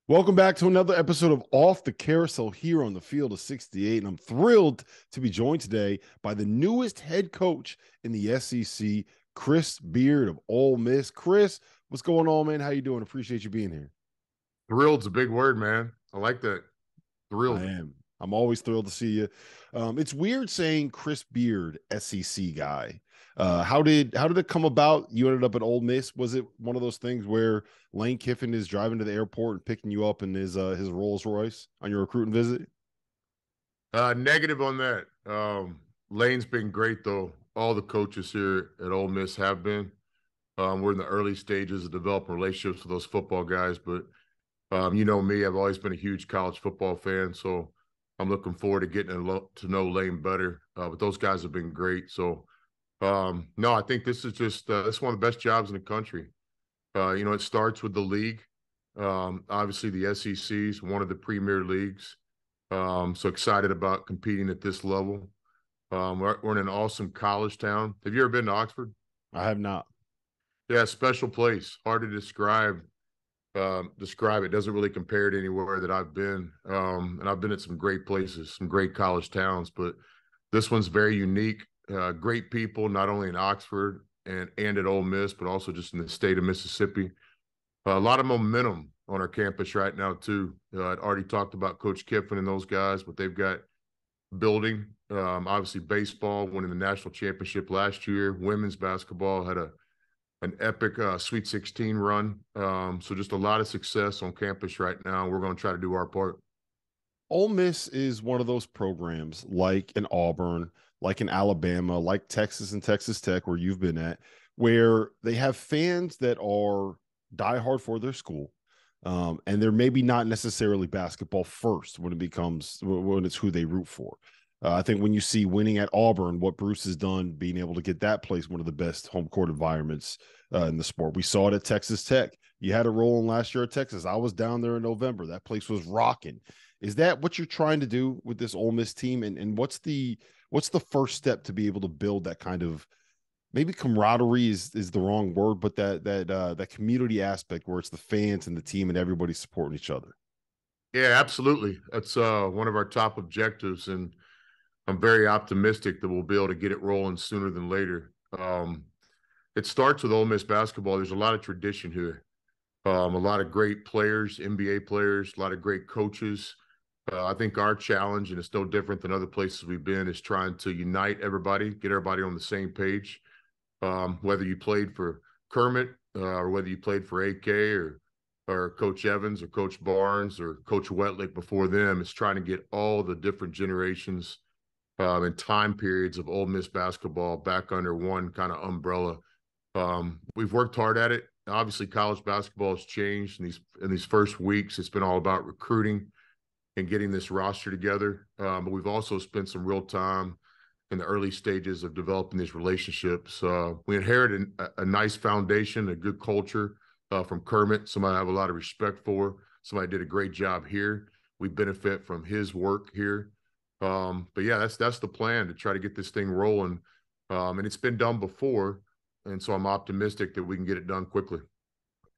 Welcome back to another episode of Off the Carousel here on the field of 68. And I'm thrilled to be joined today by the newest head coach in the SEC, Chris Beard of Ole Miss. Chris, what's going on, man? How you doing? Appreciate you being here. Thrilled's a big word, man. I like that. I Thrilled. am. I'm always thrilled to see you. It's weird saying Chris Beard, SEC guy. How did it come about? You ended up at Ole Miss. Was it one of those things where Lane Kiffin is driving to the airport and picking you up in his Rolls Royce on your recruiting visit? Negative on that. Lane's been great though. All the coaches here at Ole Miss have been. We're in the early stages of developing relationships with those football guys, but you know me, I've always been a huge college football fan, so I'm looking forward to getting to know Lane better. But those guys have been great. So no, I think this is just this is one of the best jobs in the country. It starts with the league. Obviously, the SEC is one of the premier leagues. So excited about competing at this level. We're in an awesome college town. Have you ever been to Oxford? I have not. Yeah, special place. Hard to describe. Describe it. Doesn't really compare to anywhere that I've been. And I've been at some great places, some great college towns, but this one's very unique. Great people, not only in Oxford and at Ole Miss, but also just in the state of Mississippi. A lot of momentum on our campus right now, too. I'd already talked about Coach Kiffin and those guys, but they've got building. Obviously, baseball winning the national championship last year. Women's basketball had an epic Sweet 16 run. So just a lot of success on campus right now. We're going to try to do our part. Ole Miss is one of those programs like in Auburn, like in Alabama, like Texas and Texas Tech, where you've been at, where they have fans that are diehard for their school. And they're maybe not necessarily basketball first when it's who they root for. I think when you see winning at Auburn, what Bruce has done, being able to get that place one of the best home court environments in the sport. We saw it at Texas Tech. You had it rolling last year at Texas. I was down there in November. That place was rocking. Is that what you're trying to do with this Ole Miss team? And what's the first step to be able to build that kind of, maybe camaraderie is the wrong word, but that community aspect where it's the fans and the team and everybody supporting each other? Yeah, absolutely. That's one of our top objectives, and I'm very optimistic that we'll be able to get it rolling sooner than later. It starts with Ole Miss basketball. There's a lot of tradition here. A lot of great players, NBA players, a lot of great coaches. I think our challenge, and it's no different than other places we've been, is trying to unite everybody, get everybody on the same page. Whether you played for Kermit or whether you played for AK or Coach Evans or Coach Barnes or Coach Wetlick before them, it's trying to get all the different generations and time periods of Ole Miss basketball back under one kind of umbrella. We've worked hard at it. Obviously, college basketball has changed in these first weeks. It's been all about recruiting and getting this roster together. But we've also spent some real time in the early stages of developing these relationships. We inherited a nice foundation, a good culture from Kermit, somebody I have a lot of respect for. Somebody did a great job here. We benefit from his work here. But yeah, that's the plan, to try to get this thing rolling. And it's been done before. And so I'm optimistic that we can get it done quickly.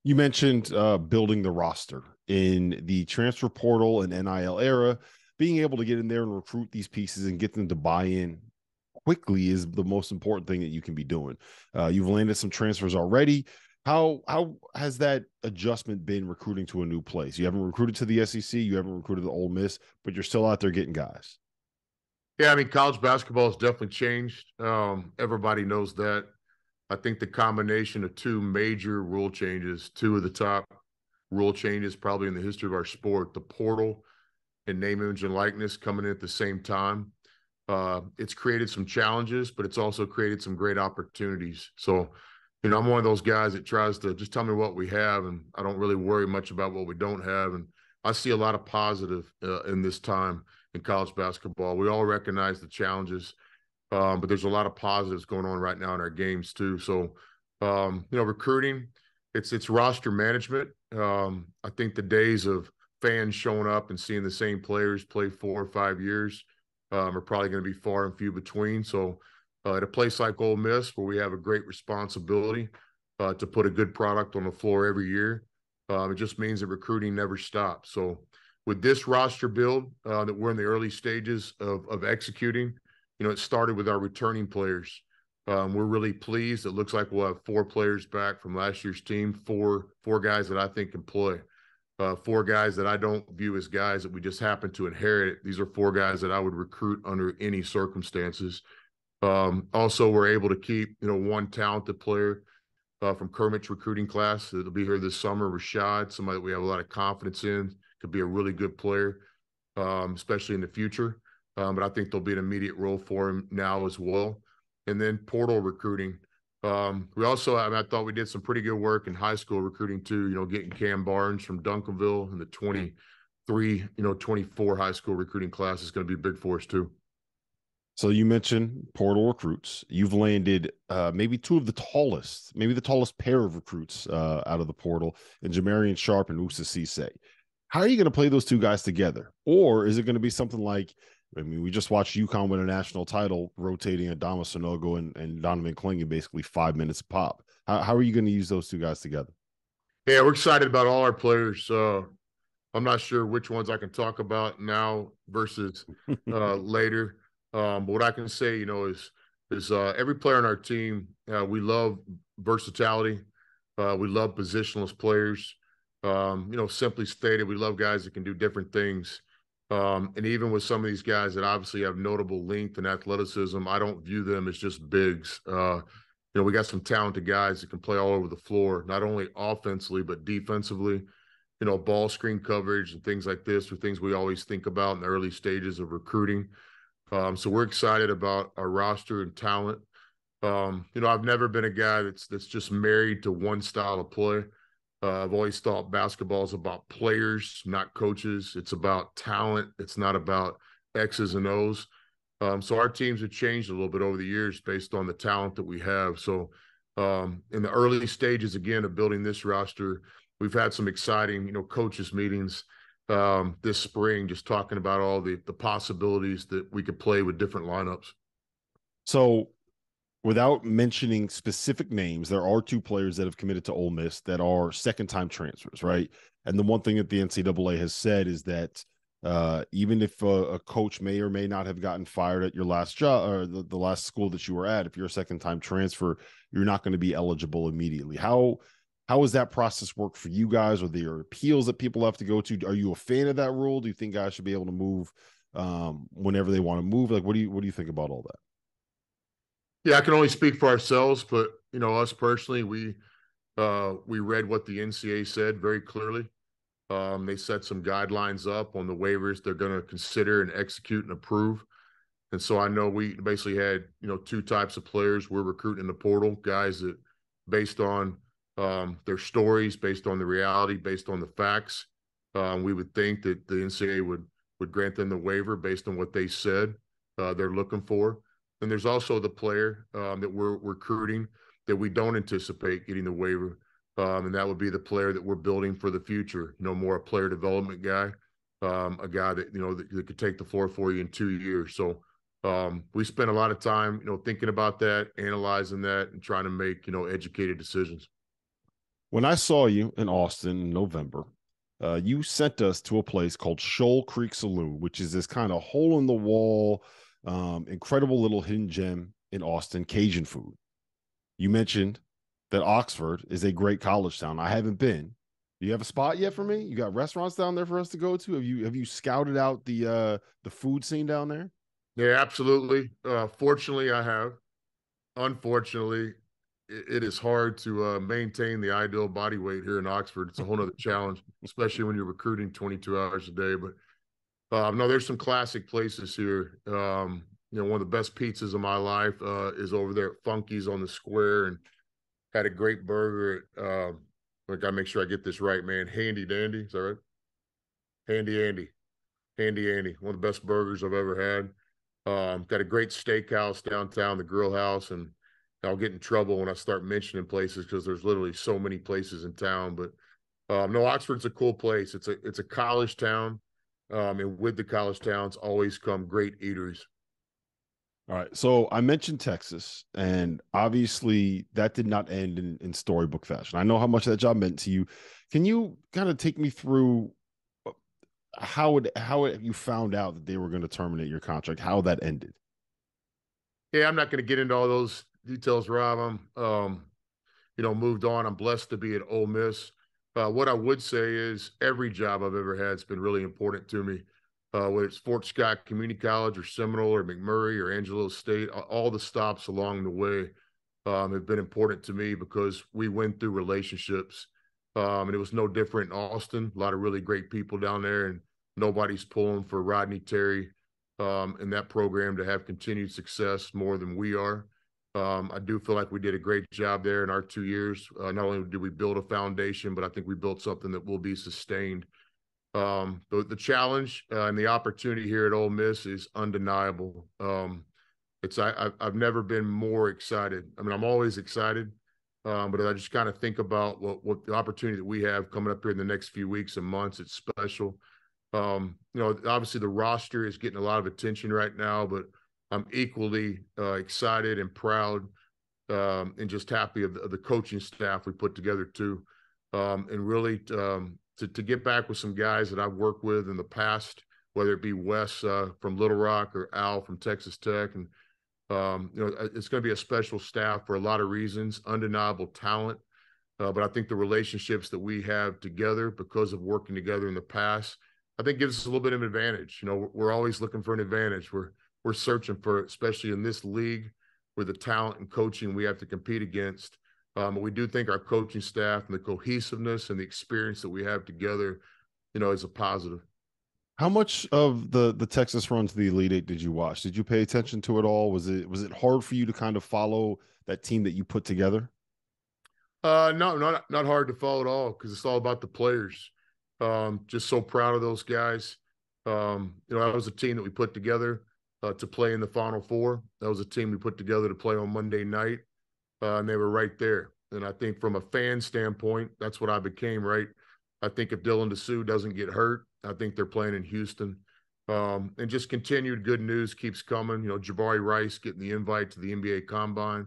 You mentioned building the roster in the transfer portal and NIL era. Being able to get in there and recruit these pieces and get them to buy in quickly is the most important thing that you can be doing. You've landed some transfers already. How has that adjustment been recruiting to a new place? You haven't recruited to the SEC, you haven't recruited to Ole Miss, but you're still out there getting guys. Yeah, I mean, college basketball has definitely changed. Everybody knows that. I think the combination of two major rule changes, two of the top rule changes probably in the history of our sport, the portal and name, image, and likeness coming in at the same time. It's created some challenges, but it's also created some great opportunities. So, I'm one of those guys that tries to just tell me what we have, and I don't really worry much about what we don't have. And I see a lot of positive in this time in college basketball. We all recognize the challenges, but there's a lot of positives going on right now in our games too. So, recruiting, it's roster management. I think the days of fans showing up and seeing the same players play 4 or 5 years are probably going to be far and few between. So, at a place like Ole Miss, where we have a great responsibility to put a good product on the floor every year, It just means that recruiting never stops. So with this roster build that we're in the early stages of executing, it started with our returning players. We're really pleased. It looks like we'll have 4 players back from last year's team, four guys that I think can play. 4 guys that I don't view as guys that we just happen to inherit. These are 4 guys that I would recruit under any circumstances. Also, we're able to keep, one talented player from Kermit's recruiting class that'll be here this summer, Rashad, somebody that we have a lot of confidence in, could be a really good player, especially in the future. But I think there'll be an immediate role for him now as well. And then portal recruiting. We also, I thought we did some pretty good work in high school recruiting too, getting Cam Barnes from Duncanville and the 23, 24 high school recruiting class is going to be big for us too. So you mentioned portal recruits. You've landed maybe the tallest pair of recruits out of the portal in Jamarian Sharp and Usa Cisse. How are you going to play those 2 guys together? Or is it going to be something like, we just watched UConn win a national title, rotating Adama Sonogo and Donovan Clingan basically 5 minutes a pop. How are you going to use those 2 guys together? Yeah, we're excited about all our players. I'm not sure which ones I can talk about now versus later. But what I can say, is every player on our team, we love versatility. We love positionless players. Simply stated, we love guys that can do different things. And even with some of these guys that obviously have notable length and athleticism, I don't view them as just bigs. We got some talented guys that can play all over the floor, not only offensively, but defensively. Ball screen coverage and things like this are things we always think about in the early stages of recruiting. So we're excited about our roster and talent. I've never been a guy that's just married to one style of play. I've always thought basketball is about players, not coaches. It's about talent. It's not about X's and O's. So our teams have changed a little bit over the years based on the talent that we have. So in the early stages, again, of building this roster, we've had some exciting, coaches meetings this spring, just talking about all the possibilities that we could play with different lineups. So without mentioning specific names, there are 2 players that have committed to Ole Miss that are second-time transfers, right? And the one thing that the NCAA has said is that even if a coach may or may not have gotten fired at your last job or the last school that you were at, if you're a second-time transfer, you're not going to be eligible immediately. How does that process work for you guys? Are there appeals that people have to go to? Are you a fan of that rule? Do you think guys should be able to move whenever they want to move? Like, what do you think about all that? Yeah, I can only speak for ourselves, but us personally, we read what the NCAA said very clearly. They set some guidelines up on the waivers they're going to consider and execute and approve. And so I know we basically had, 2 types of players we're recruiting in the portal, guys that based on their stories, based on the reality, based on the facts, we would think that the NCAA would grant them the waiver based on what they said they're looking for. And there's also the player that we're recruiting that we don't anticipate getting the waiver. And that would be the player that we're building for the future, more a player development guy, a guy that, that could take the floor for you in 2 years. So we spent a lot of time, thinking about that, analyzing that, and trying to make, educated decisions. When I saw you in Austin in November, you sent us to a place called Shoal Creek Saloon, which is this kind of hole in the wall, incredible little hidden gem in Austin, Cajun food. You mentioned that Oxford is a great college town. I haven't been. Do you have a spot yet for me? You got restaurants down there for us to go to? Have you scouted out the food scene down there? Yeah, absolutely. Fortunately, I have. Unfortunately, it is hard to maintain the ideal body weight here in Oxford. It's a whole other challenge, especially when you're recruiting 22 hours a day. But no, there's some classic places here. One of the best pizzas of my life is over there at Funky's on the Square, and had a great burger at, I gotta make sure I get this right, man. Handy Dandy, is that right? Handy Andy. Handy Andy, one of the best burgers I've ever had. Got a great steakhouse downtown, the Grill House, and I'll get in trouble when I start mentioning places because there's literally so many places in town. But no, Oxford's a cool place. It's a college town, and with the college towns always come great eateries. All right. So I mentioned Texas, and obviously that did not end in storybook fashion. I know how much that job meant to you. Can you kind of take me through how you found out that they were going to terminate your contract, how that ended? Yeah, I'm not going to get into all those details, Rob. Moved on. I'm blessed to be at Ole Miss. What I would say is every job I've ever had has been really important to me. Whether it's Fort Scott Community College or Seminole or McMurray or Angelo State, all the stops along the way have been important to me because we went through relationships. And it was no different in Austin. A lot of really great people down there, and nobody's pulling for Rodney Terry in that program to have continued success more than we are. I do feel like we did a great job there in our 2 years. Not only did we build a foundation, but I think we built something that will be sustained. The challenge and the opportunity here at Ole Miss is undeniable. I've never been more excited. I mean, I'm always excited, but I just kind of think about what the opportunity that we have coming up here in the next few weeks and months. It's special. Obviously the roster is getting a lot of attention right now, but I'm equally excited and proud and just happy of the coaching staff we put together too. And really to get back with some guys that I've worked with in the past, whether it be Wes from Little Rock or Al from Texas Tech. And, it's going to be a special staff for a lot of reasons, undeniable talent. But I think the relationships that we have together because of working together in the past, I think gives us a little bit of an advantage. We're always looking for an advantage. We're searching for, especially in this league, with the talent and coaching we have to compete against. But we do think our coaching staff and the cohesiveness and the experience that we have together, is a positive. How much of the Texas run to the Elite Eight did you watch? Did you pay attention to it all? Was it hard for you to kind of follow that team that you put together? No, not hard to follow at all because it's all about the players. Just so proud of those guys. That was a team that we put together to play in the Final Four. That was a team we put together to play on Monday night, and they were right there. And I think from a fan standpoint, that's what I became, right? I think if Dylan DeSue doesn't get hurt, I think they're playing in Houston. And just continued good news keeps coming. Jabari Rice getting the invite to the NBA Combine.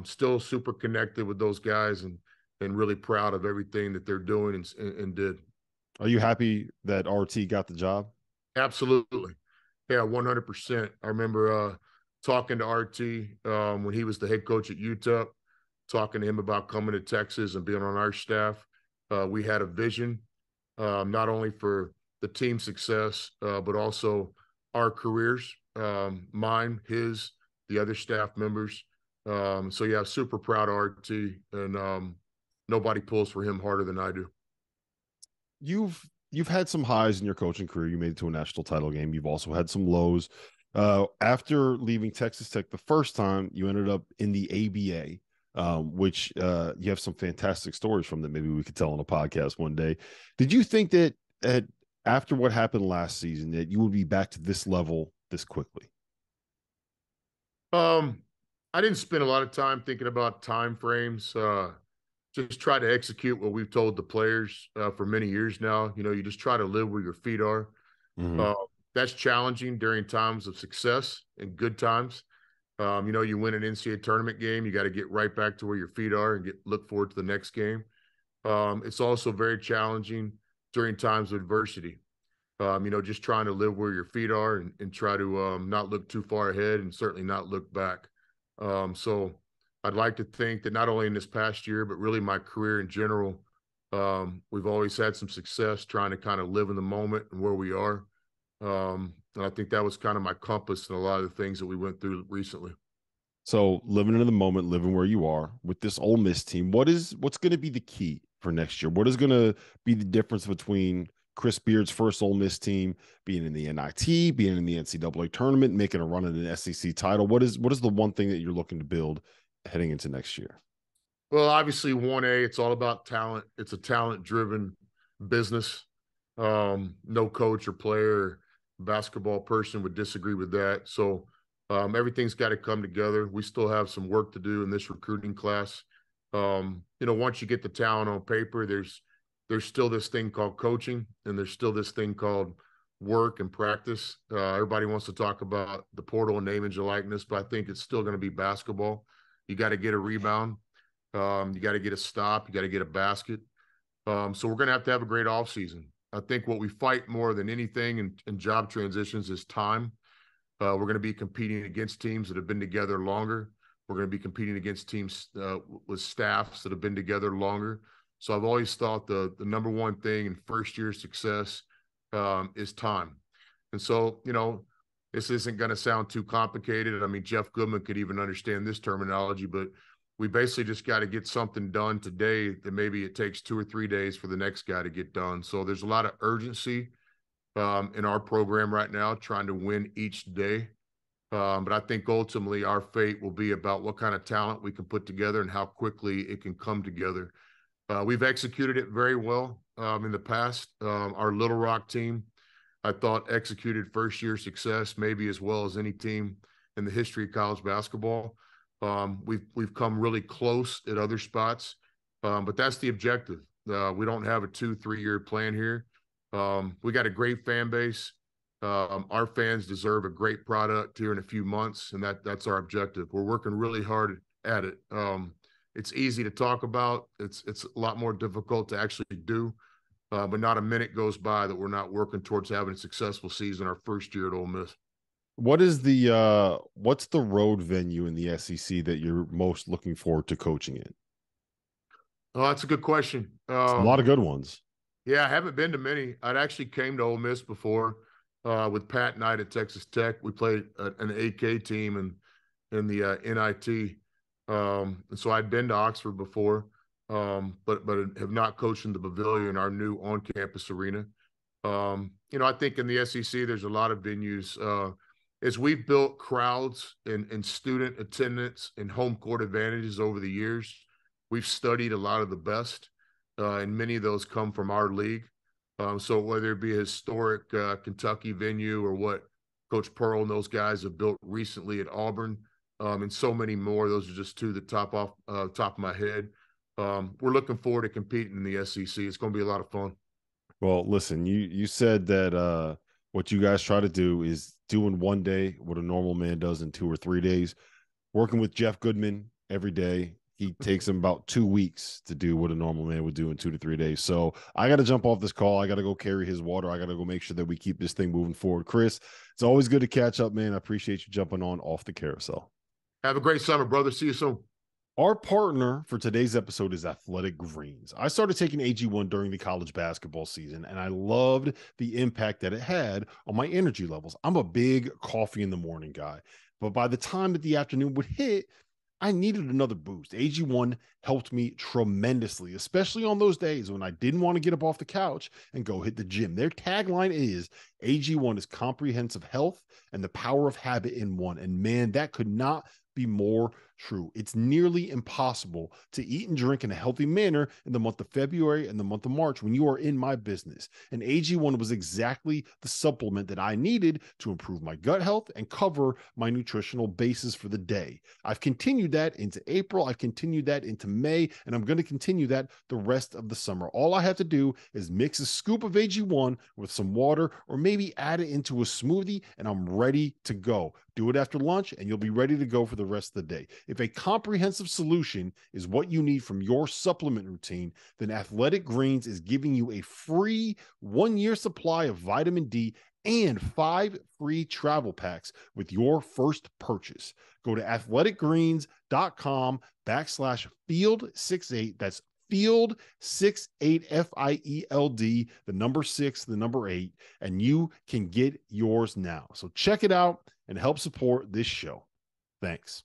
Still super connected with those guys and really proud of everything that they're doing and did. Are you happy that RT got the job? Absolutely. Yeah, 100%. I remember talking to RT when he was the head coach at Utah, talking to him about coming to Texas and being on our staff. We had a vision, not only for the team success, but also our careers, mine, his, the other staff members. So yeah, super proud of RT, and nobody pulls for him harder than I do. You've had some highs in your coaching career. You made it to a national title game. You've also had some lows. After leaving Texas Tech the first time, you ended up in the ABA, which you have some fantastic stories from that maybe we could tell on a podcast one day. Did you think that after what happened last season that you would be back to this level this quickly? I didn't spend a lot of time thinking about time frames. Just try to execute what we've told the players for many years now. You just try to live where your feet are. Mm-hmm. That's challenging during times of success and good times. You win an NCAA tournament game, you got to get right back to where your feet are and look forward to the next game. It's also very challenging during times of adversity. Just trying to live where your feet are and try to not look too far ahead and certainly not look back. So I'd like to think that not only in this past year, but really my career in general, we've always had some success trying to kind of live in the moment and where we are. And I think that was kind of my compass in a lot of the things that we went through recently. So living in the moment, living where you are with this Ole Miss team, what's going to be the key for next year? What is going to be the difference between Chris Beard's first Ole Miss team being in the NIT, being in the NCAA tournament, making a run at an SEC title? What is the one thing that you're looking to build heading into next year? Well, obviously 1A, it's all about talent. It's a talent-driven business. No coach or player or basketball person would disagree with that. So everything's got to come together. We still have some work to do in this recruiting class. Once you get the talent on paper, there's still this thing called coaching, and there's still this thing called work and practice. Everybody wants to talk about the portal and name, image, and likeness, but I think it's still going to be basketball. You got to get a rebound. You got to get a stop. You got to get a basket. So we're going to have a great offseason. I think what we fight more than anything in job transitions is time. We're going to be competing against teams that have been together longer. We're going to be competing against teams with staffs that have been together longer. So I've always thought the number one thing in first year success is time. And so, this isn't going to sound too complicated. I mean, Jeff Goodman could even understand this terminology, but we basically just got to get something done today that maybe it takes 2 or 3 days for the next guy to get done. So there's a lot of urgency in our program right now, trying to win each day. But I think ultimately our fate will be about what kind of talent we can put together and how quickly it can come together. We've executed it very well in the past. Our Little Rock team, I thought, executed first year success maybe as well as any team in the history of college basketball. We've come really close at other spots, but that's the objective. We don't have a 2-3 year plan here. We got a great fan base. Our fans deserve a great product here in a few months, and that's our objective. We're working really hard at it. It's easy to talk about. It's a lot more difficult to actually do. But not a minute goes by that we're not working towards having a successful season our first year at Ole Miss. What's the road venue in the SEC that you're most looking forward to coaching in? Oh, that's a good question. It's a lot of good ones. Yeah, I haven't been to many. I'd actually came to Ole Miss before with Pat Knight at Texas Tech. We played an AK team in the NIT. And so I'd been to Oxford before, but have not coached in the Pavilion, our new on-campus arena. I think in the SEC, there's a lot of venues. As we've built crowds and student attendance and home court advantages over the years, we've studied a lot of the best, and many of those come from our league. So whether it be a historic Kentucky venue or what Coach Pearl and those guys have built recently at Auburn, and so many more, those are just two that top of my head. We're looking forward to competing in the SEC. It's going to be a lot of fun. Well, listen, you said that what you guys try to do is doing one day what a normal man does in 2 or 3 days. Working with Jeff Goodman every day, he takes him about 2 weeks to do what a normal man would do in 2 to 3 days. So I got to jump off this call. I got to go carry his water. I got to go make sure that we keep this thing moving forward. Chris, it's always good to catch up, man. I appreciate you jumping on Off the Carousel. Have a great summer, brother. See you soon. Our partner for today's episode is Athletic Greens. I started taking AG1 during the college basketball season, and I loved the impact that it had on my energy levels. I'm a big coffee in the morning guy, but by the time that the afternoon would hit, I needed another boost. AG1 helped me tremendously, especially on those days when I didn't want to get up off the couch and go hit the gym. Their tagline is AG1 is comprehensive health and the power of habit in one. And man, that could not be more true. It's nearly impossible to eat and drink in a healthy manner in the month of February and the month of March when you are in my business. And AG1 was exactly the supplement that I needed to improve my gut health and cover my nutritional basis for the day. I've continued that into April. I've continued that into May, and I'm going to continue that the rest of the summer. All I have to do is mix a scoop of AG1 with some water or maybe add it into a smoothie, and I'm ready to go. Do it after lunch, and you'll be ready to go for the rest of the day. If a comprehensive solution is what you need from your supplement routine, then Athletic Greens is giving you a free 1-year supply of vitamin D and 5 free travel packs with your first purchase. Go to athleticgreens.com/field68. That's Field 68 FIELD, the number 6, the number 8, and you can get yours now. So check it out and help support this show. Thanks.